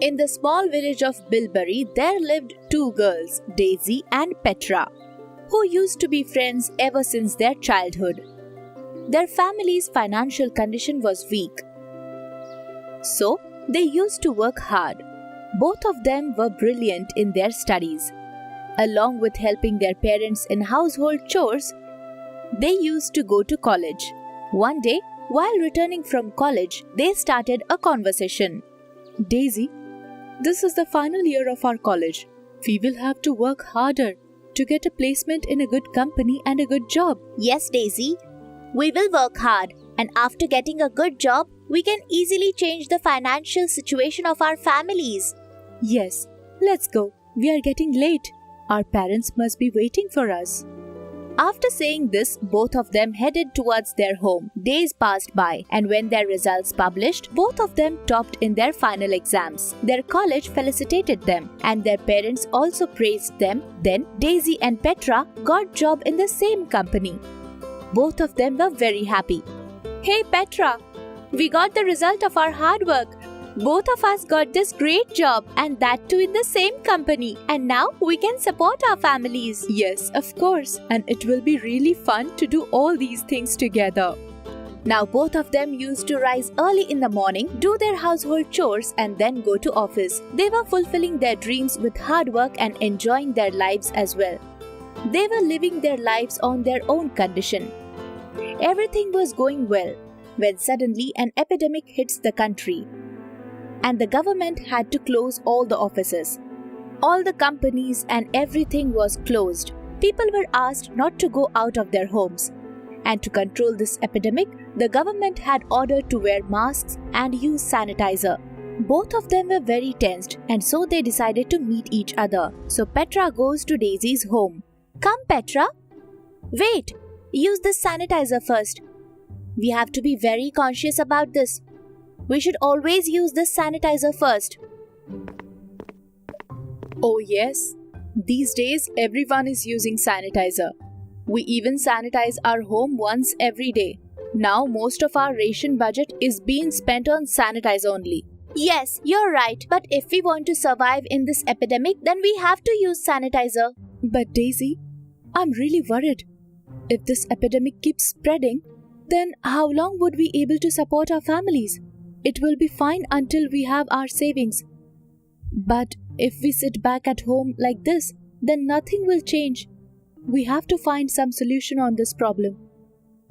In the small village of Bilberry, there lived two girls, Daisy and Petra, who used to be friends ever since their childhood. Their family's financial condition was weak, so they used to work hard. Both of them were brilliant in their studies. Along with helping their parents in household chores, they used to go to college. One day, while returning from college, they started a conversation. Daisy, this is the final year of our college. We will have to work harder to get a placement in a good company and a good job. Yes, Daisy. We will work hard, and after getting a good job, we can easily change the financial situation of our families. Yes, let's go. We are getting late. Our parents must be waiting for us. After saying this, both of them headed towards their home. Days passed by, and when their results published, both of them topped in their final exams. Their college felicitated them, and their parents also praised them. Then Daisy and Petra got job in the same company. Both of them were very happy. Hey Petra, we got the result of our hard work. Both of us got this great job, and that too in the same company. And now we can support our families. Yes, of course. And it will be really fun to do all these things together. Now both of them used to rise early in the morning, do their household chores, and then go to office. They were fulfilling their dreams with hard work and enjoying their lives as well. They were living their lives on their own condition. Everything was going well when suddenly an epidemic hits the country, and the government had to close all the offices. All the companies and everything was closed. People were asked not to go out of their homes. And to control this epidemic, the government had ordered to wear masks and use sanitizer. Both of them were very tensed, and so they decided to meet each other. So Petra goes to Daisy's home. Come Petra. Wait, use this sanitizer first. We have to be very conscious about this. We should always use this sanitizer first. Oh yes, these days everyone is using sanitizer. We even sanitize our home once every day. Now most of our ration budget is being spent on sanitizer only. Yes, you're right. But if we want to survive in this epidemic, then we have to use sanitizer. But Daisy, I'm really worried. If this epidemic keeps spreading, then how long would we be able to support our families? It will be fine until we have our savings. But if we sit back at home like this, then nothing will change. We have to find some solution on this problem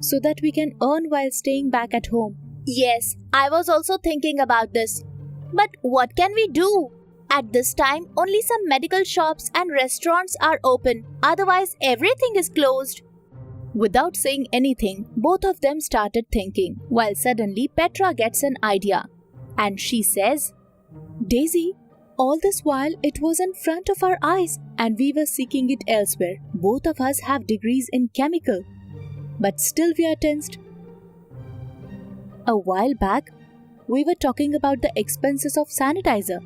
so that we can earn while staying back at home. Yes, I was also thinking about this. But what can we do? At this time, only some medical shops and restaurants are open. Otherwise, everything is closed. Without saying anything, both of them started thinking, while suddenly Petra gets an idea. And she says, Daisy, all this while it was in front of our eyes and we were seeking it elsewhere. Both of us have degrees in chemical, but still we are tensed. A while back, we were talking about the expenses of sanitizer.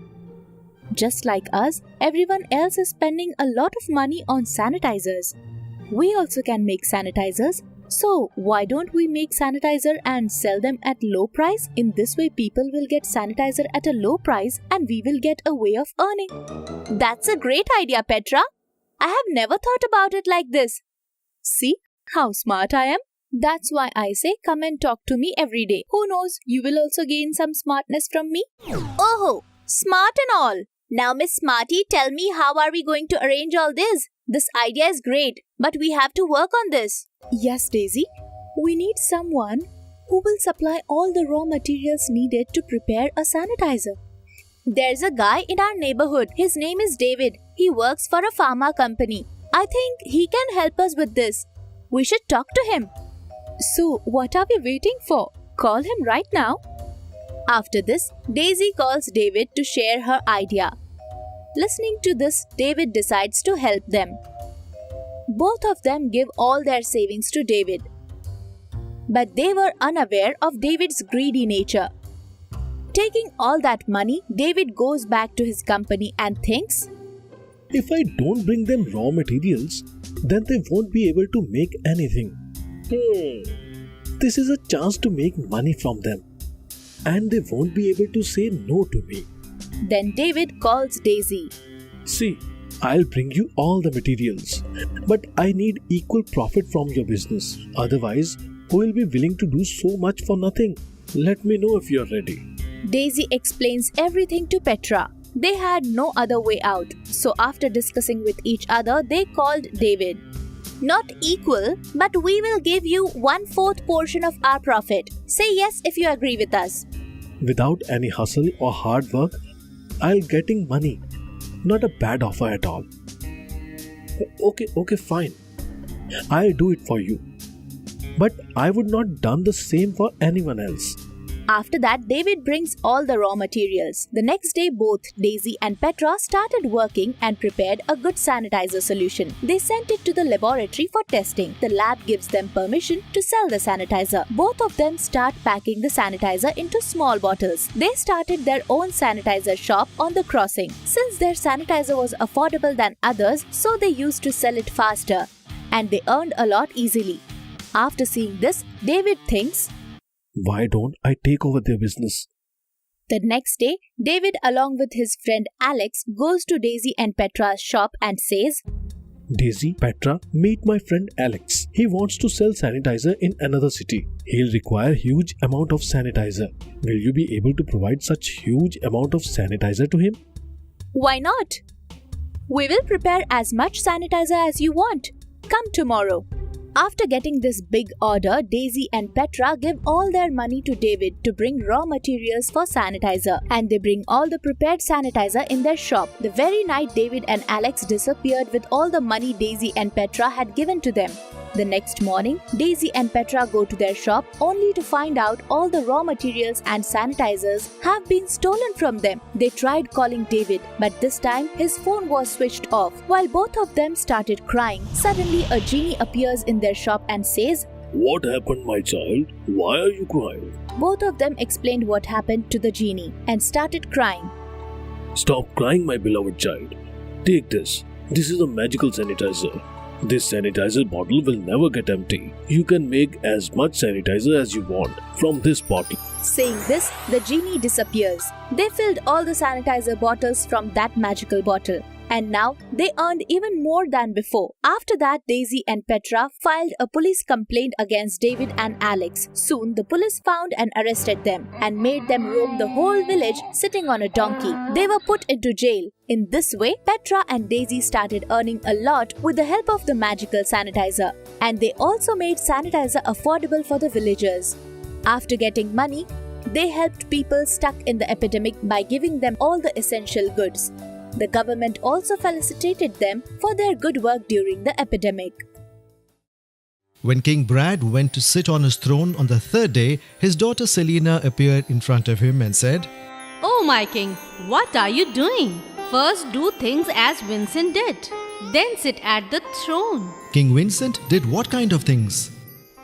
Just like us, everyone else is spending a lot of money on sanitizers. We also can make sanitizers, so why don't we make sanitizer and sell them at low price? In this way, people will get sanitizer at a low price and we will get a way of earning. That's a great idea, Petra. I have never thought about it like this. See how smart I am? That's why I say come and talk to me every day. Who knows, you will also gain some smartness from me. Oh, smart and all. Now, Miss Smarty, tell me, how are we going to arrange all this? This idea is great, but we have to work on this. Yes, Daisy. We need someone who will supply all the raw materials needed to prepare a sanitizer. There's a guy in our neighborhood. His name is David. He works for a pharma company. I think he can help us with this. We should talk to him. So, what are we waiting for? Call him right now. After this, Daisy calls David to share her idea. Listening to this, David decides to help them. Both of them give all their savings to David. But they were unaware of David's greedy nature. Taking all that money, David goes back to his company and thinks, if I don't bring them raw materials, then they won't be able to make anything. This is a chance to make money from them, and they won't be able to say no to me. Then David calls Daisy. See, I'll bring you all the materials, but I need equal profit from your business. Otherwise, who will be willing to do so much for nothing? Let me know if you're ready. Daisy explains everything to Petra. They had no other way out, so after discussing with each other, they called David. Not equal, but we will give you 1/4 portion of our profit. Say yes if you agree with us. Without any hustle or hard work, I'll getting money. Not a bad offer at all. Okay, fine. I'll do it for you. But I would not done the same for anyone else. After that, David brings all the raw materials. The next day, both Daisy and Petra started working and prepared a good sanitizer solution. They sent it to the laboratory for testing. The lab gives them permission to sell the sanitizer. Both of them start packing the sanitizer into small bottles. They started their own sanitizer shop on the crossing. Since their sanitizer was affordable than others, so they used to sell it faster. And they earned a lot easily. After seeing this, David thinks, why don't I take over their business? The next day, David along with his friend Alex goes to Daisy and Petra's shop and says, Daisy, Petra, meet my friend Alex. He wants to sell sanitizer in another city. He'll require huge amount of sanitizer. Will you be able to provide such huge amount of sanitizer to him? Why not? We will prepare as much sanitizer as you want. Come tomorrow. After getting this big order, Daisy and Petra give all their money to David to bring raw materials for sanitizer, and they bring all the prepared sanitizer in their shop. The very night, David and Alex disappeared with all the money Daisy and Petra had given to them. The next morning, Daisy and Petra go to their shop only to find out all the raw materials and sanitizers have been stolen from them. They tried calling David, but this time his phone was switched off. While both of them started crying, suddenly a genie appears in their shop and says, What happened, my child? Why are you crying? Both of them explained what happened to the genie and started crying. Stop crying, my beloved child. Take this. This is a magical sanitizer. This sanitizer bottle will never get empty. You can make as much sanitizer as you want from this bottle. Saying this, the genie disappears. They filled all the sanitizer bottles from that magical bottle. And now they earned even more than before. After that, Daisy and Petra filed a police complaint against David and Alex. Soon, the police found and arrested them and made them roam the whole village sitting on a donkey. They were put into jail. In this way, Petra and Daisy started earning a lot with the help of the magical sanitizer. And they also made sanitizer affordable for the villagers. After getting money, they helped people stuck in the epidemic by giving them all the essential goods. The government also felicitated them for their good work during the epidemic. When King Brad went to sit on his throne on the third day, his daughter Selina appeared in front of him and said, Oh my king, what are you doing? First do things as Vincent did, then sit at the throne. King Vincent did what kind of things?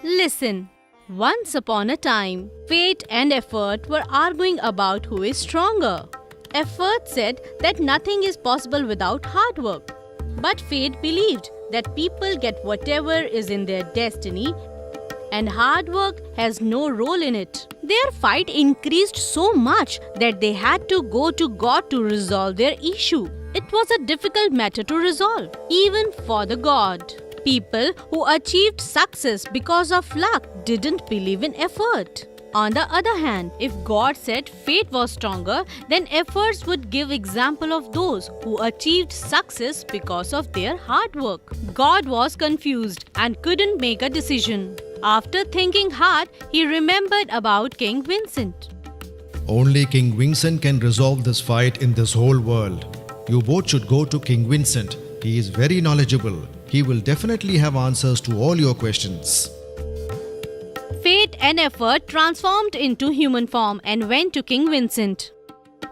Listen, once upon a time, fate and effort were arguing about who is stronger. Effort said that nothing is possible without hard work. But fate believed that people get whatever is in their destiny and hard work has no role in it. Their fight increased so much that they had to go to God to resolve their issue. It was a difficult matter to resolve, even for the God. People who achieved success because of luck didn't believe in effort. On the other hand, if God said fate was stronger, then efforts would give example of those who achieved success because of their hard work. God was confused and couldn't make a decision. After thinking hard, he remembered about King Vincent. Only King Vincent can resolve this fight in this whole world. You both should go to King Vincent. He is very knowledgeable. He will definitely have answers to all your questions. Fate and effort transformed into human form and went to King Vincent.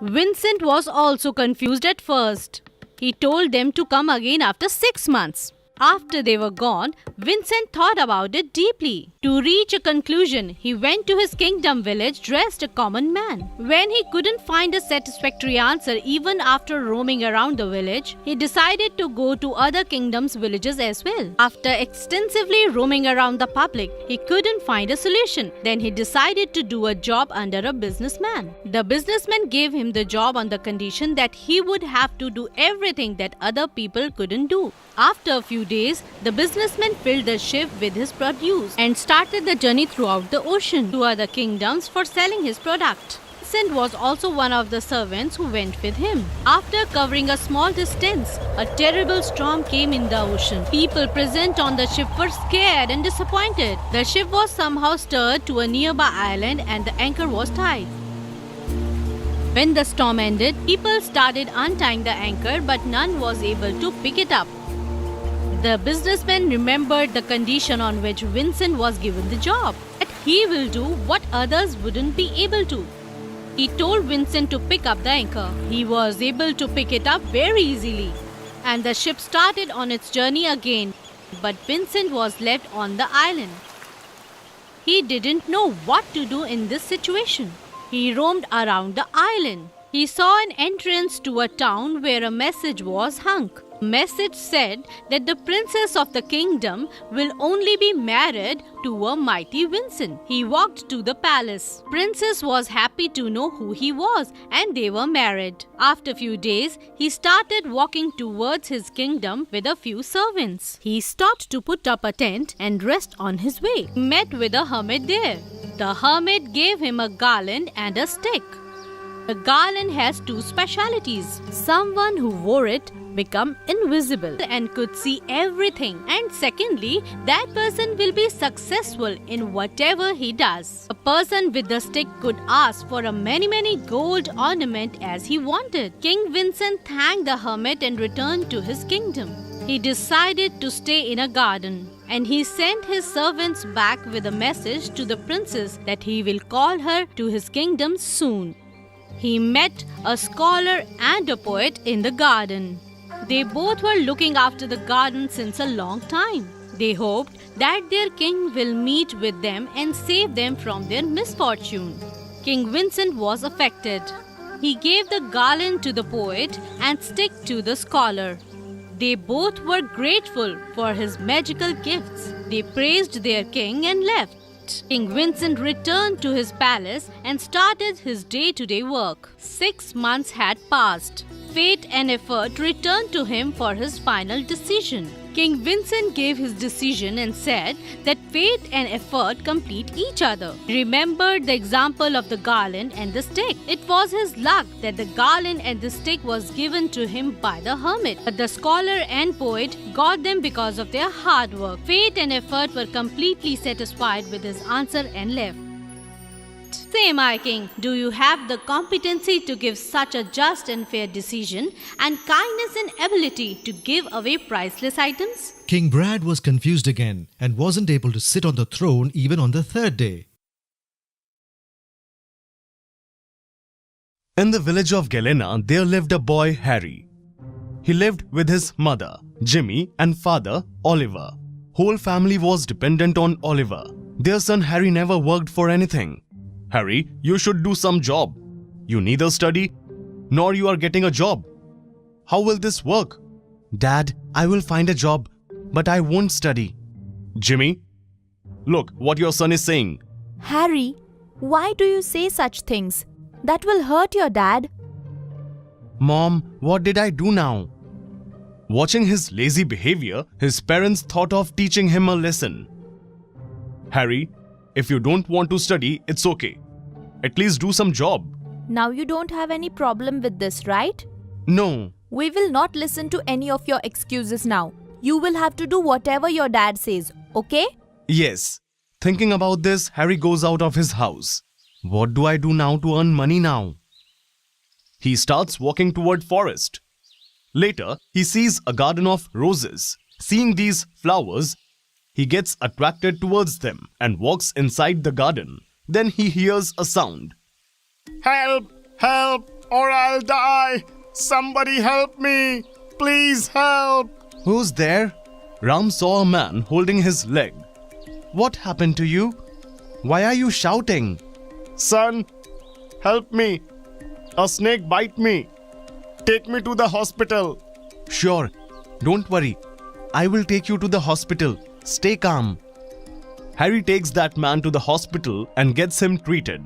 Vincent was also confused at first. He told them to come again after 6 months. After they were gone, Vincent thought about it deeply. To reach a conclusion, he went to his kingdom village dressed a common man. When he couldn't find a satisfactory answer even after roaming around the village, he decided to go to other kingdoms' villages as well. After extensively roaming around the public, he couldn't find a solution. Then he decided to do a job under a businessman. The businessman gave him the job on the condition that he would have to do everything that other people couldn't do. After a few days, the businessman filled the ship with his produce and started the journey throughout the ocean to other kingdoms for selling his product. Vincent was also one of the servants who went with him. After covering a small distance, a terrible storm came in the ocean. People present on the ship were scared and disappointed. The ship was somehow steered to a nearby island and the anchor was tied. When the storm ended, people started untying the anchor, but none was able to pick it up. The businessman remembered the condition on which Vincent was given the job, that he will do what others wouldn't be able to. He told Vincent to pick up the anchor. He was able to pick it up very easily, and the ship started on its journey again. But Vincent was left on the island. He didn't know what to do in this situation. He roamed around the island. He saw an entrance to a town where a message was hung. The message said that the princess of the kingdom will only be married to a mighty Vincent. He walked to the palace. Princess was happy to know who he was and they were married. After a few days, he started walking towards his kingdom with a few servants. He stopped to put up a tent and rest on his way. He met with a hermit there. The hermit gave him a garland and a stick. The garland has two specialities. Someone who wore it become invisible and could see everything. And secondly, that person will be successful in whatever he does. A person with the stick could ask for a many gold ornament as he wanted. King Vincent thanked the hermit and returned to his kingdom. He decided to stay in a garden, and he sent his servants back with a message to the princess that he will call her to his kingdom soon. He met a scholar and a poet in the garden. They both were looking after the garden since a long time. They hoped that their king will meet with them and save them from their misfortune. King Vincent was affected. He gave the garland to the poet and stick to the scholar. They both were grateful for his magical gifts. They praised their king and left. King Vincent returned to his palace and started his day-to-day work. 6 months had passed. Fate and effort returned to him for his final decision. King Vincent gave his decision and said that fate and effort complete each other. He remembered the example of the garland and the stick. It was his luck that the garland and the stick was given to him by the hermit. But the scholar and poet got them because of their hard work. Fate and effort were completely satisfied with his answer and left. Say, my king, do you have the competency to give such a just and fair decision and kindness and ability to give away priceless items? King Brad was confused again and wasn't able to sit on the throne even on the third day. In the village of Galena, there lived a boy, Harry. He lived with his mother, Jimmy, and father, Oliver. Whole family was dependent on Oliver. Their son Harry never worked for anything. Harry, you should do some job. You neither study, nor you are getting a job. How will this work? Dad, I will find a job, but I won't study. Jimmy, look what your son is saying. Harry, why do you say such things? That will hurt your dad. Mom, what did I do now? Watching his lazy behavior, his parents thought of teaching him a lesson. Harry, if you don't want to study, it's okay. At least do some job. Now you don't have any problem with this, right? No. We will not listen to any of your excuses now. You will have to do whatever your dad says, okay? Yes. Thinking about this, Harry goes out of his house. What do I do now to earn money now? He starts walking toward forest. Later, he sees a garden of roses. Seeing these flowers, he gets attracted towards them and walks inside the garden. Then he hears a sound. Help! Help! Or I'll die! Somebody help me! Please help! Who's there? Ram saw a man holding his leg. What happened to you? Why are you shouting? Son, help me. A snake bite me. Take me to the hospital. Sure, don't worry. I will take you to the hospital. Stay calm. Harry takes that man to the hospital and gets him treated.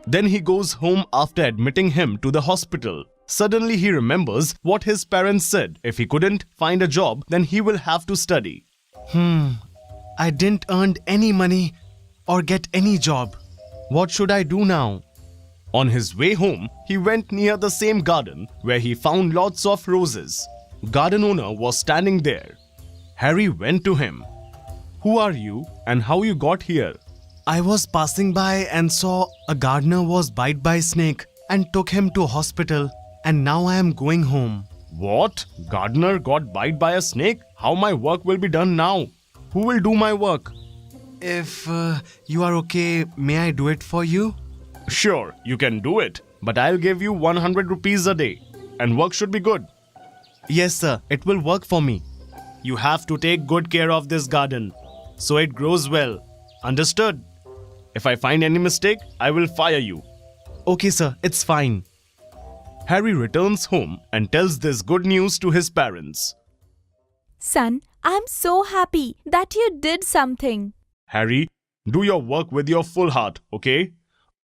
Then he goes home after admitting him to the hospital. Suddenly he remembers what his parents said. If he couldn't find a job, then he will have to study. I didn't earn any money or get any job. What should I do now? On his way home, he went near the same garden where he found lots of roses. Garden owner was standing there. Harry went to him. Who are you and how you got here? I was passing by and saw a gardener was bite by snake and took him to hospital, and now I am going home. What? Gardener got bite by a snake? How my work will be done now? Who will do my work? If you are okay, may I do it for you? Sure, you can do it. But I'll give you 100 rupees a day. And work should be good. Yes sir, it will work for me. You have to take good care of this garden, so it grows well. Understood? If I find any mistake, I will fire you. Okay sir, it's fine. Harry returns home and tells this good news to his parents. Son, I'm so happy that you did something. Harry, do your work with your full heart, okay?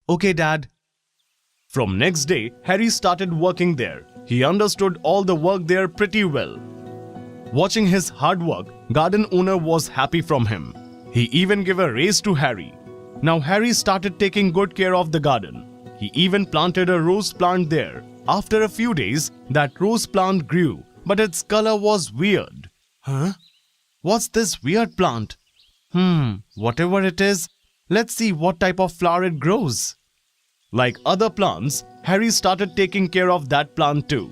Okay dad. From next day, Harry started working there. He understood all the work there pretty well. Watching his hard work, garden owner was happy from him. He even gave a raise to Harry. Now Harry started taking good care of the garden. He even planted a rose plant there. After a few days, that rose plant grew, but its color was weird. Huh? What's this weird plant? Whatever it is, let's see what type of flower it grows. Like other plants, Harry started taking care of that plant too.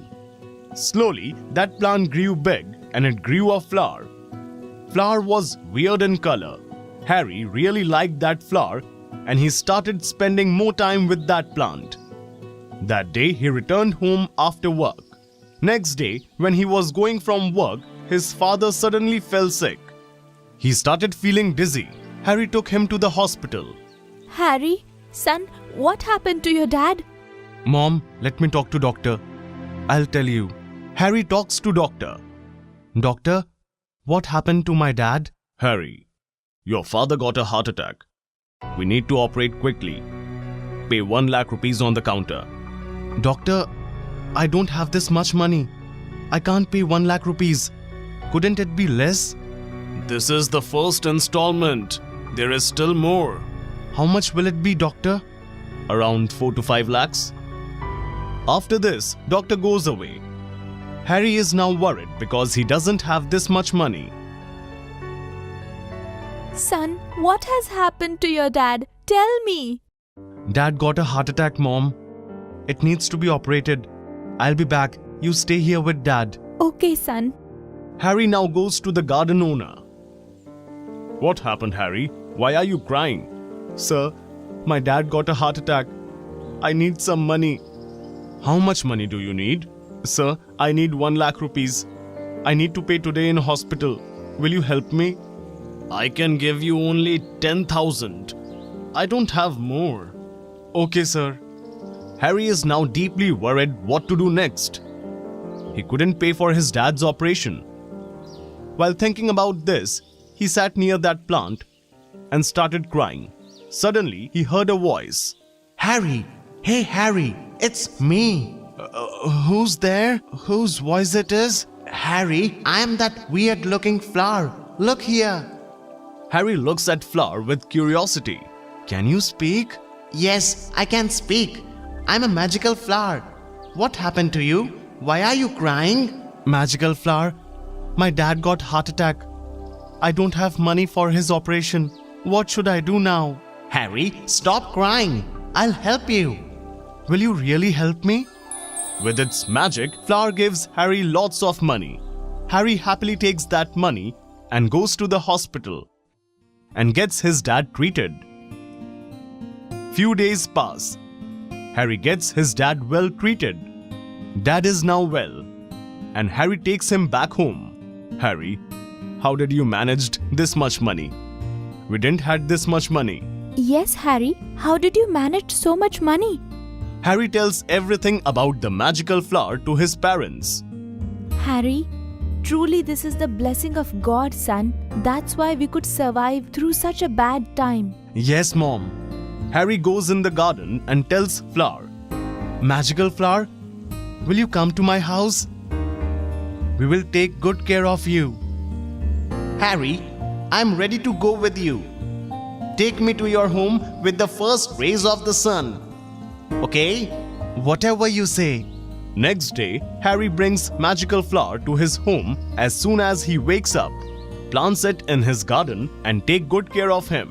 Slowly, that plant grew big and it grew a flower. Flower was weird in color. Harry really liked that flower and he started spending more time with that plant. That day, he returned home after work. Next day, when he was going from work, his father suddenly fell sick. He started feeling dizzy. Harry took him to the hospital. Harry, son, what happened to your dad? Mom, let me talk to doctor. I'll tell you. Harry talks to doctor. Doctor, what happened to my dad? Harry, your father got a heart attack. We need to operate quickly. Pay 1 lakh rupees on the counter. Doctor, I don't have this much money. I can't pay 1 lakh rupees. Couldn't it be less? This is the first installment. There is still more. How much will it be, doctor? Around 4 to 5 lakhs. After this, doctor goes away. Harry is now worried because he doesn't have this much money. Son, what has happened to your dad? Tell me. Dad got a heart attack, Mom. It needs to be operated. I'll be back. You stay here with Dad. Okay, son. Harry now goes to the garden owner. What happened, Harry? Why are you crying? Sir, my dad got a heart attack. I need some money. How much money do you need? Sir, I need 1 lakh rupees. I need to pay today in hospital. Will you help me? I can give you only 10,000. I don't have more. Okay, sir. Harry is now deeply worried what to do next. He couldn't pay for his dad's operation. While thinking about this, he sat near that plant and started crying. Suddenly, he heard a voice. Harry! Hey Harry! It's me! Who's there? Whose voice it is? Harry, I am that weird looking flower. Look here! Harry looks at Flower with curiosity. Can you speak? Yes, I can speak. I'm a magical flower. What happened to you? Why are you crying? Magical flower, my dad got heart attack. I don't have money for his operation. What should I do now? Harry, stop crying. I'll help you. Will you really help me? With its magic, Flower gives Harry lots of money. Harry happily takes that money and goes to the hospital and gets his dad treated. Few days pass. Harry gets his dad well treated. Dad is now well, and Harry takes him back home. Harry, how did you manage this much money? We didn't had this much money. Yes, Harry. How did you manage so much money? Harry tells everything about the magical flower to his parents. Harry, truly this is the blessing of God, son. That's why we could survive through such a bad time. Yes, Mom. Harry goes in the garden and tells Flower, Magical Flower, will you come to my house? We will take good care of you. Harry, I'm ready to go with you. Take me to your home with the first rays of the sun. Okay? Whatever you say. Next day, Harry brings Magical Flower to his home as soon as he wakes up, plants it in his garden and take good care of him.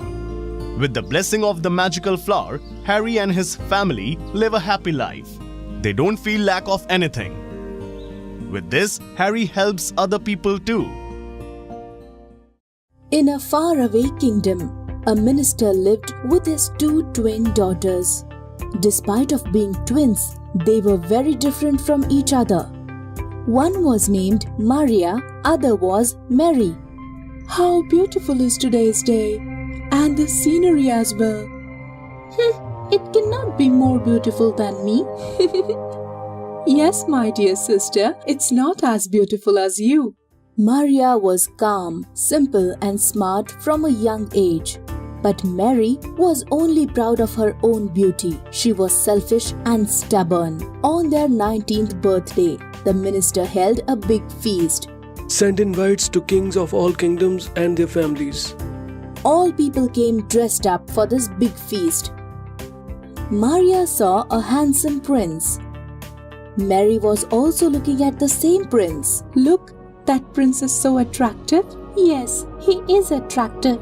With the blessing of the Magical Flower, Harry and his family live a happy life. They don't feel lack of anything. With this, Harry helps other people too. In a faraway kingdom, a minister lived with his 2 twin daughters. Despite of being twins, they were very different from each other. One was named Maria, other was Mary. How beautiful is today's day, and the scenery as well. It cannot be more beautiful than me. Yes, my dear sister, it's not as beautiful as you. Maria was calm, simple and smart from a young age. But Mary was only proud of her own beauty. She was selfish and stubborn. On their 19th birthday, the minister held a big feast. Send invites to kings of all kingdoms and their families. All people came dressed up for this big feast. Maria saw a handsome prince. Mary was also looking at the same prince. Look, that prince is so attractive. Yes, he is attractive.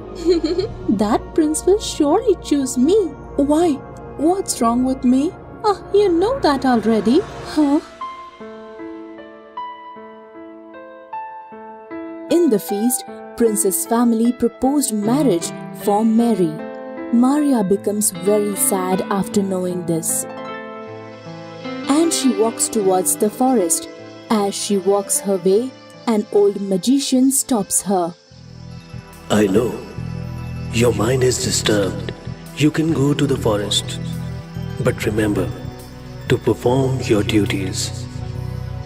That prince will surely choose me. Why? What's wrong with me? You know that already. Huh? In the feast, Prince's family proposed marriage for Mary. Maria becomes very sad after knowing this. And she walks towards the forest. As she walks her way, an old magician stops her. I know. Your mind is disturbed. You can go to the forest. But remember, to perform your duties,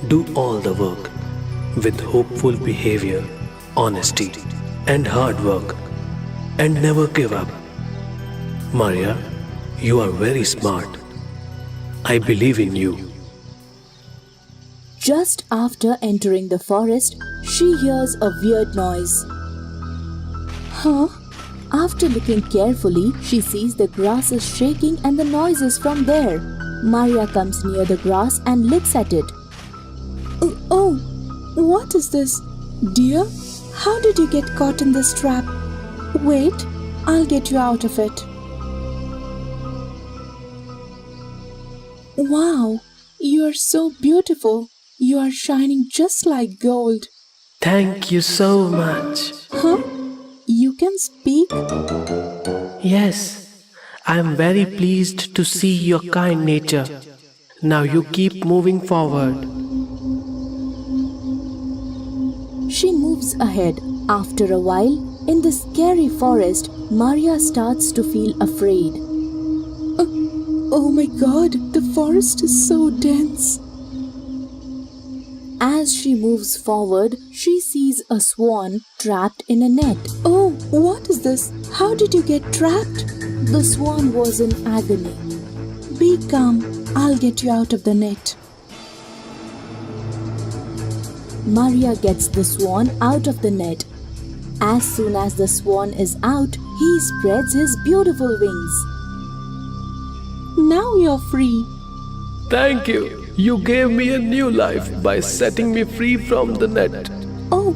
do all the work with hopeful behavior, honesty, and hard work, and never give up. Maria, you are very smart. I believe in you. Just after entering the forest, she hears a weird noise. Huh? After looking carefully, she sees the grass is shaking and the noise is from there. Maria comes near the grass and looks at it. Oh, what is this? Dear, how did you get caught in this trap? Wait, I'll get you out of it. Wow, you are so beautiful. You are shining just like gold. Thank you so much. Huh? You can speak? Yes, I am very pleased to see your kind nature. Now you keep moving forward. She moves ahead. After a while, in the scary forest, Maria starts to feel afraid. Oh my God, the forest is so dense. As she moves forward, she sees a swan trapped in a net. Oh, what is this? How did you get trapped? The swan was in agony. Be calm. I'll get you out of the net. Maria gets the swan out of the net. As soon as the swan is out, he spreads his beautiful wings. Now you're free. Thank you. You gave me a new life by setting me free from the net. Oh,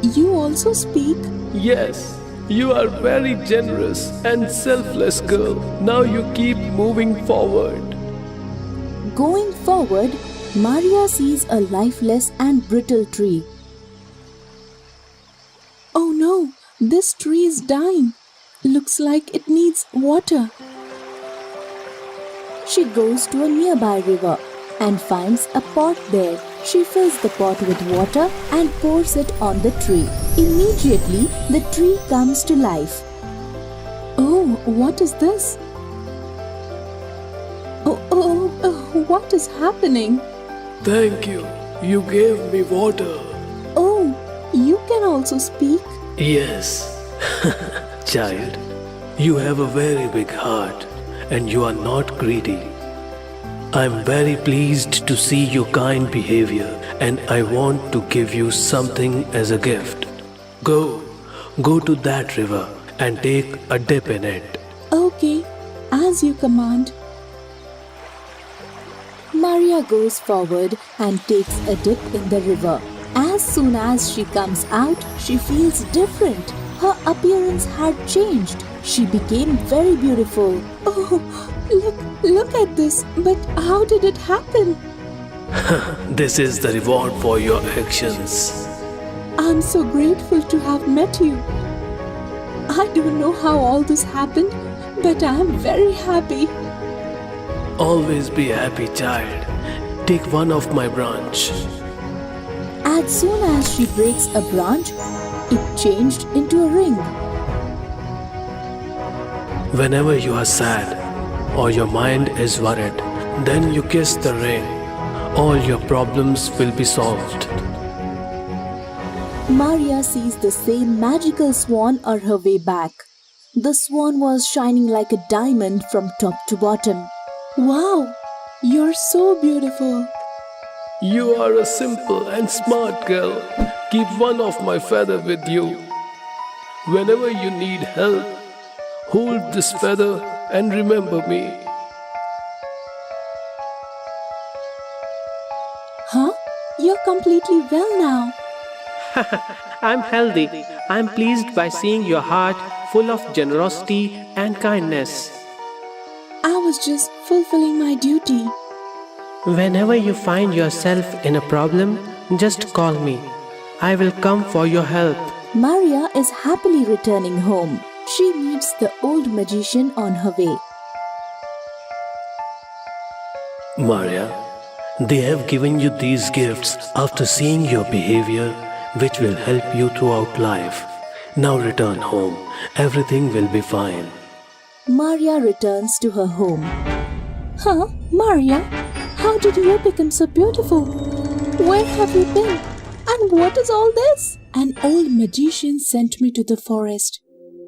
you also speak? Yes, you are very generous and selfless girl. Now you keep moving forward. Going forward, Maria sees a lifeless and brittle tree. Oh no, this tree is dying. Looks like it needs water. She goes to a nearby river and finds a pot there. She fills the pot with water and pours it on the tree. Immediately, the tree comes to life. Oh, what is this? Oh, what is happening? Thank you. You gave me water. Oh, you can also speak? Yes. Child, you have a very big heart and you are not greedy. I am very pleased to see your kind behavior and I want to give you something as a gift. Go to that river and take a dip in it. Okay, as you command. Maria goes forward and takes a dip in the river. As soon as she comes out, she feels different. Her appearance had changed. She became very beautiful. Oh, look at this. But how did it happen? This is the reward for your actions. I'm so grateful to have met you. I don't know how all this happened, but I'm very happy. Always be happy, child. Take one of my branch. As soon as she breaks a branch, it changed into a ring. Whenever you are sad or your mind is worried, then you kiss the ring. All your problems will be solved. Maria sees the same magical swan on her way back. The swan was shining like a diamond from top to bottom. Wow, you're so beautiful. You are a simple and smart girl. Keep one of my feather with you. Whenever you need help, hold this feather and remember me. Huh? You're completely well now. I'm healthy. I'm pleased by seeing your heart full of generosity and kindness. I was just fulfilling my duty. Whenever you find yourself in a problem, just call me. I will come for your help. Maria is happily returning home. She meets the old magician on her way. Maria, they have given you these gifts after seeing your behavior, which will help you throughout life. Now return home. Everything will be fine. Maria returns to her home. Huh? Maria? How did you become so beautiful? Where have you been? And what is all this? An old magician sent me to the forest.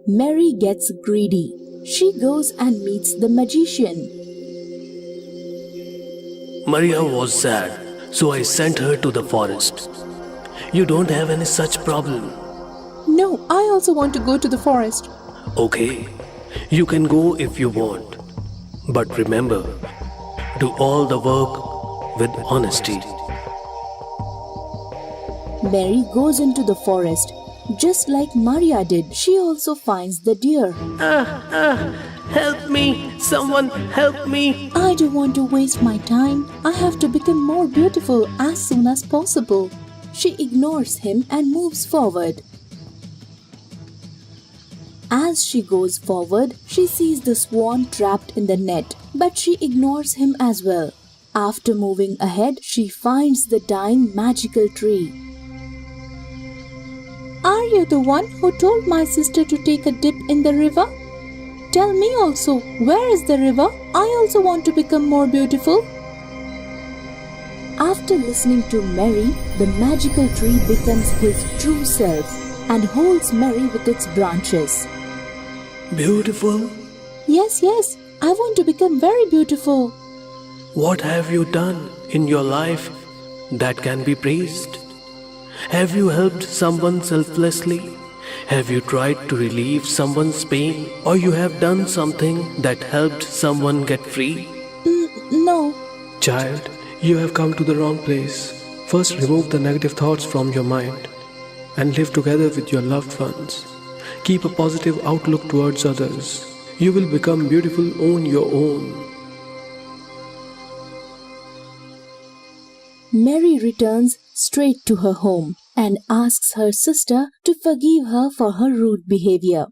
Mary gets greedy. She goes and meets the magician. Maria was sad, so I sent her to the forest. You don't have any such problem. No, I also want to go to the forest. Okay, you can go if you want. But remember, do all the work with honesty. Mary goes into the forest. Just like Maria did, she also finds the deer. Help me! Someone help me! I don't want to waste my time. I have to become more beautiful as soon as possible. She ignores him and moves forward. As she goes forward, she sees the swan trapped in the net, but she ignores him as well. After moving ahead, she finds the dying magical tree. Are you the one who told my sister to take a dip in the river? Tell me also, where is the river? I also want to become more beautiful. After listening to Mary, the magical tree becomes his true self and holds Mary with its branches. Beautiful? Yes, I want to become very beautiful. What have you done in your life that can be praised? Have you helped someone selflessly? Have you tried to relieve someone's pain? Or you have done something that helped someone get free? No. Child, you have come to the wrong place. First, remove the negative thoughts from your mind and live together with your loved ones. Keep a positive outlook towards others. You will become beautiful on your own. Mary returns straight to her home and asks her sister to forgive her for her rude behavior.